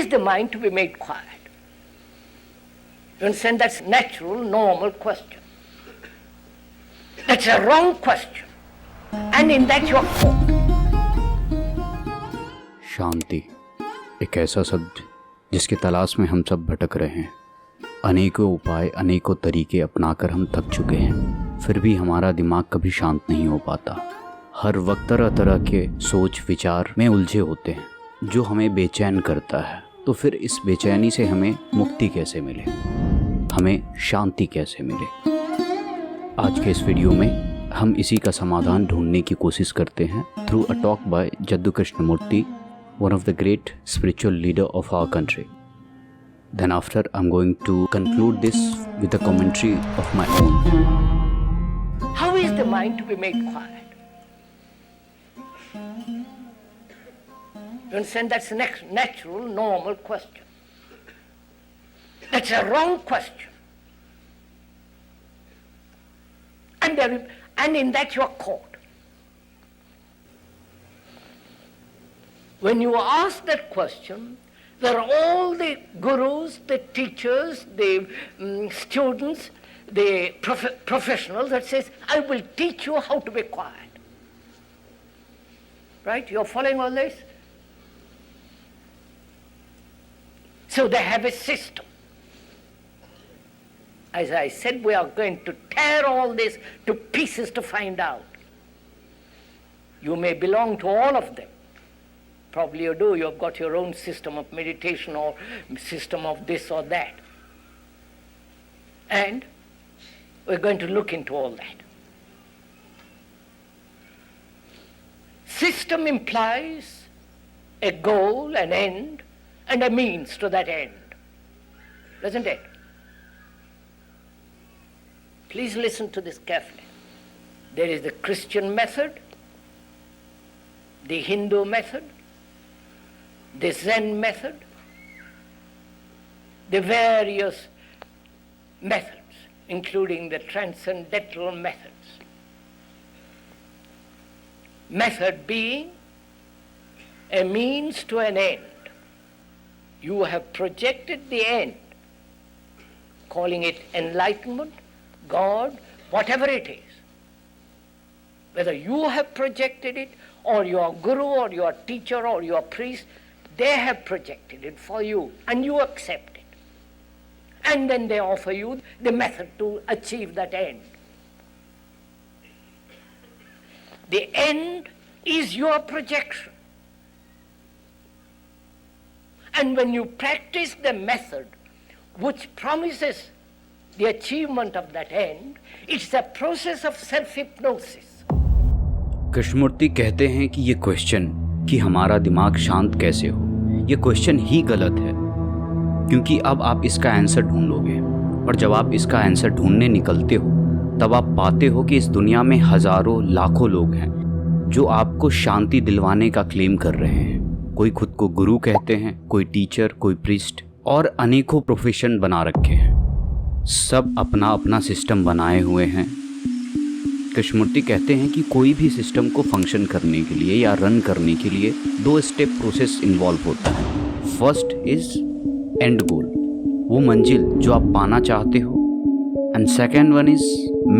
is the mind to be made quiet? You understand? That's natural, normal question. That's a wrong question. And in that you are caught. शांति एक ऐसा शब्द जिसकी तलाश में हम सब भटक रहे हैं। अनेकों उपाय, अनेकों तरीके अपनाकर हम थक चुके हैं, फिर भी हमारा दिमाग कभी शांत नहीं हो पाता। हर वक्त तरह तरह के सोच विचार में उलझे होते हैं जो हमें बेचैन करता है। तो फिर इस बेचैनी से हमें मुक्ति कैसे मिले, हमें शांति कैसे मिले? आज के इस वीडियो में हम इसी का समाधान ढूंढने की कोशिश करते हैं through a talk by Jiddu Krishnamurti, one of the great spiritual leader of our country. Then after I'm going to conclude this with a commentary of my own. How is the mind to be made quiet? You understand? That's the next natural, normal question. That's a wrong question. And in that you are caught. When you ask that question, there are all the gurus, the teachers, the students, the professionals that says, I will teach you how to be quiet. Right? You're following all this? So they have a system. As I said, we are going to tear all this to pieces to find out. You may belong to all of them. Probably you do. You've got your own system of meditation or system of this or that. And we're going to look into all that. System implies a goal, an end, and a means to that end. Doesn't it? Please listen to this carefully. There is the Christian method, the Hindu method, the Zen method, the various methods, including the transcendental methods. Method being a means to an end. You have projected the end, calling it enlightenment, God, whatever it is. Whether you have projected it, or your guru, or your teacher, or your priest, they have projected it for you, and you accept it. And then they offer you the method to achieve that end. The end is your projection. And when you practice the method which promises the achievement of that end, it's a process of self-hypnosis. Krishnamurti कहते हैं कि ये question कि हमारा दिमाग शांत कैसे हो, ये क्वेश्चन ही गलत है, क्योंकि अब आप इसका आंसर ढूंढोगे, और जब आप इसका आंसर ढूंढने निकलते हो तब आप पाते हो कि इस दुनिया में हजारों लाखों लोग हैं जो आपको शांति दिलवाने का क्लेम कर रहे हैं। कोई खुद को गुरु कहते हैं, कोई टीचर, कोई प्रीस्ट, और अनेकों प्रोफेशन बना रखे हैं। सब अपना अपना सिस्टम बनाए हुए हैं। कृष्णमूर्ति कहते हैं कि कोई भी सिस्टम को फंक्शन करने के लिए या रन करने के लिए 2 स्टेप प्रोसेस इन्वॉल्व होता है। फर्स्ट इज एंड गोल, वो मंजिल जो आप पाना चाहते हो, and second one is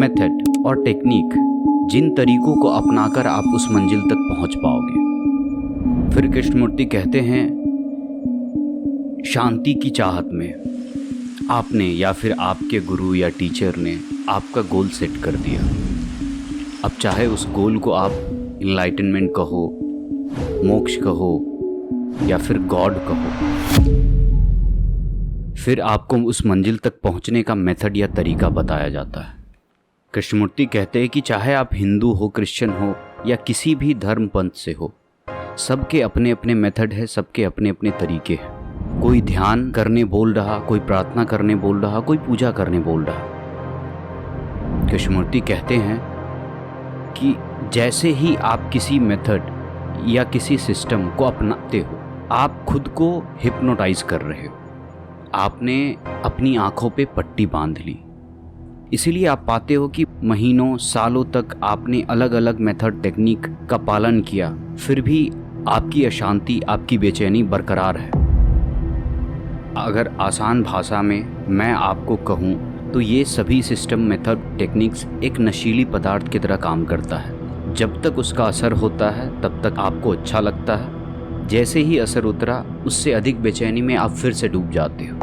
method और टेक्निक, जिन तरीकों को अपनाकर आप उस मंजिल तक पहुंच पाओगे। फिर कृष्णमूर्ति कहते हैं शांति की चाहत में आपने या फिर आपके गुरु या टीचर ने आपका गोल सेट कर दिया। अब चाहे उस गोल को आप इनलाइटनमेंट कहो, मोक्ष कहो, या फिर गॉड कहो, फिर आपको उस मंजिल तक पहुंचने का मेथड या तरीका बताया जाता है। कृष्णमूर्ति कहते हैं कि चाहे आप हिंदू हो, क्रिश्चियन हो, या किसी भी धर्म पंथ से हो, सबके अपने अपने मेथड है, सबके अपने अपने तरीके हैं। कोई ध्यान करने बोल रहा, कोई प्रार्थना करने बोल रहा, कोई पूजा करने बोल रहा। कृष्णमूर्ति कहते हैं कि जैसे ही आप किसी मेथड या किसी सिस्टम को अपनाते हो, आप खुद को हिप्नोटाइज कर रहे हो। आपने अपनी आंखों पे पट्टी बांध ली। इसीलिए आप पाते हो कि महीनों सालों तक आपने अलग अलग मेथड टेक्निक का पालन किया, फिर भी आपकी अशांति, आपकी बेचैनी बरकरार है। अगर आसान भाषा में मैं आपको कहूँ तो ये सभी सिस्टम, मेथड, टेक्निक्स एक नशीली पदार्थ की तरह काम करता है। जब तक उसका असर होता है तब तक आपको अच्छा लगता है। जैसे ही असर उतरा उससे अधिक बेचैनी में आप फिर से डूब जाते हो।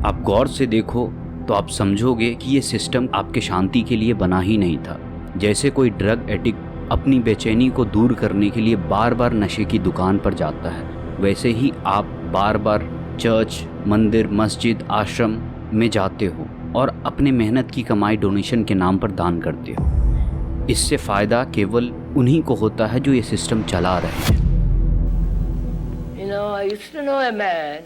आप गौर से देखो तो आप समझोगे कि ये सिस्टम आपके शांति के लिए बना ही नहीं था। जैसे कोई ड्रग एडिक्ट अपनी बेचैनी को दूर करने के लिए बार बार नशे की दुकान पर जाता है, वैसे ही आप बार बार चर्च, मंदिर, मस्जिद, आश्रम में जाते हो और अपने मेहनत की कमाई डोनेशन के नाम पर दान करते हो। इससे फ़ायदा केवल उन्हीं को होता है जो ये सिस्टम चला रहे हैं। You know, I used to know a man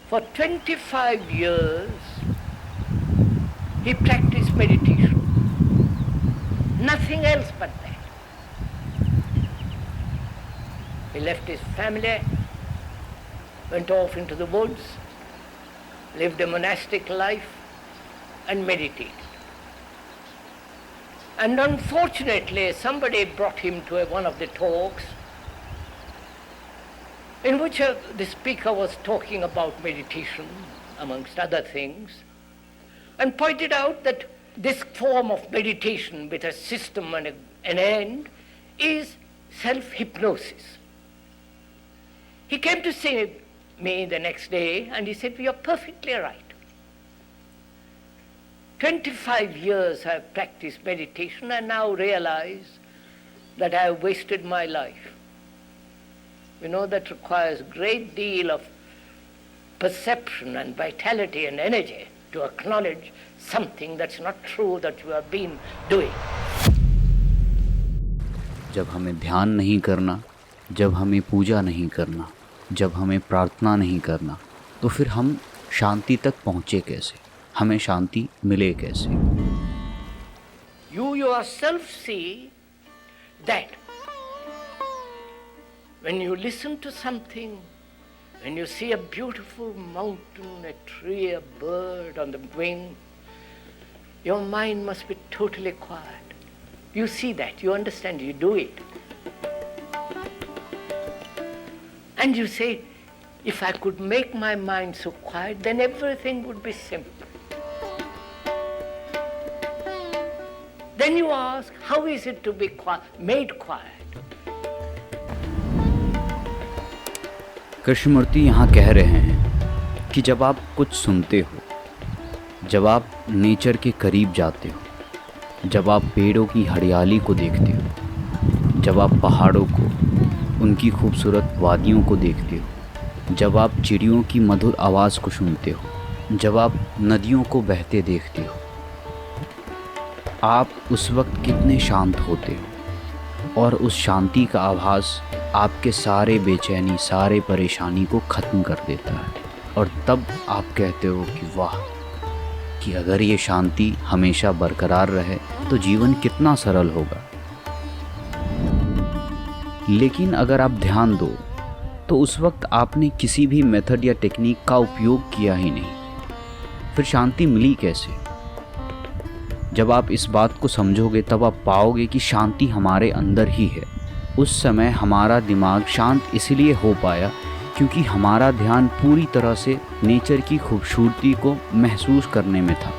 for 25 years he practiced meditation. Nothing else but that. He left his family, went off into the woods, lived a monastic life and meditated. And unfortunately, somebody brought him to one of the talks in which the speaker was talking about meditation, amongst other things, and pointed out that this form of meditation with a system and an end is self-hypnosis. He came to see me the next day and he said, "You are perfectly right. 25 years I have practiced meditation and now realize that I have wasted my life." You know, that requires a great deal of perception and vitality and energy to acknowledge something that's not true that you have been doing. जब हमें ध्यान नहीं करना, जब हमें पूजा नहीं करना, जब हमें प्रार्थना नहीं करना, तो फिर हम शांति तक पहुँचे कैसे? हमें शांति मिले कैसे? You yourself see that when you listen to something, when you see a beautiful mountain, a tree, a bird on the wing, your mind must be totally quiet. You see that, you understand, you do it. And you say, if I could make my mind so quiet, then everything would be simple. Then you ask, how is it to be made quiet? Krishnamurthy यहाँ कह रहे हैं कि जब आप कुछ सुनते हो, जब आप नेचर के करीब जाते हो, जब आप पेड़ों की हरियाली को देखते हो, जब आप पहाड़ों को, उनकी खूबसूरत वादियों को देखते हो, जब आप चिड़ियों की मधुर आवाज़ को सुनते हो, जब आप नदियों को बहते देखते हो, आप उस वक्त कितने शांत होते हो और उस शांति का आभास आपके सारे बेचैनी, सारे परेशानी को ख़त्म कर देता है। और तब आप कहते हो कि वाह, कि अगर ये शांति हमेशा बरकरार रहे तो जीवन कितना सरल होगा। लेकिन अगर आप ध्यान दो तो उस वक्त आपने किसी भी मेथड या टेक्निक का उपयोग किया ही नहीं, फिर शांति मिली कैसे? जब आप इस बात को समझोगे तब आप पाओगे कि शांति हमारे अंदर ही है। उस समय हमारा दिमाग शांत इसलिए हो पाया क्योंकि हमारा ध्यान पूरी तरह से नेचर की खूबसूरती को महसूस करने में था।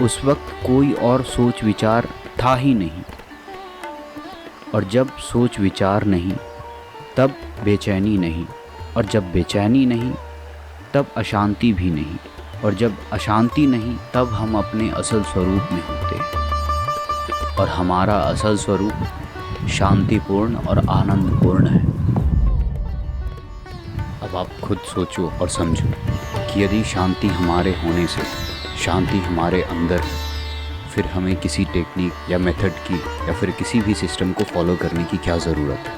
उस वक्त कोई और सोच विचार था ही नहीं, और जब सोच विचार नहीं तब बेचैनी नहीं, और जब बेचैनी नहीं तब अशांति भी नहीं, और जब अशांति नहीं तब हम अपने असल स्वरूप में होते हैं। और हमारा असल स्वरूप शांतिपूर्ण और आनंदपूर्ण है। अब आप खुद सोचो और समझो कि यदि शांति हमारे होने से, शांति हमारे अंदर है, फिर हमें किसी टेक्निक या मेथड की या फिर किसी भी सिस्टम को फॉलो करने की क्या ज़रूरत है?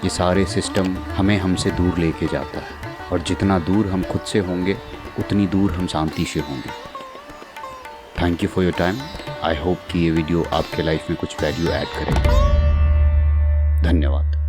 ये सारे सिस्टम हमें हमसे दूर लेके जाता है, और जितना दूर हम खुद से होंगे उतनी दूर हम शांति से होंगे। Thank you for your time. I hope कि ये वीडियो आपके लाइफ में कुछ वैल्यू ऐड करे। धन्यवाद।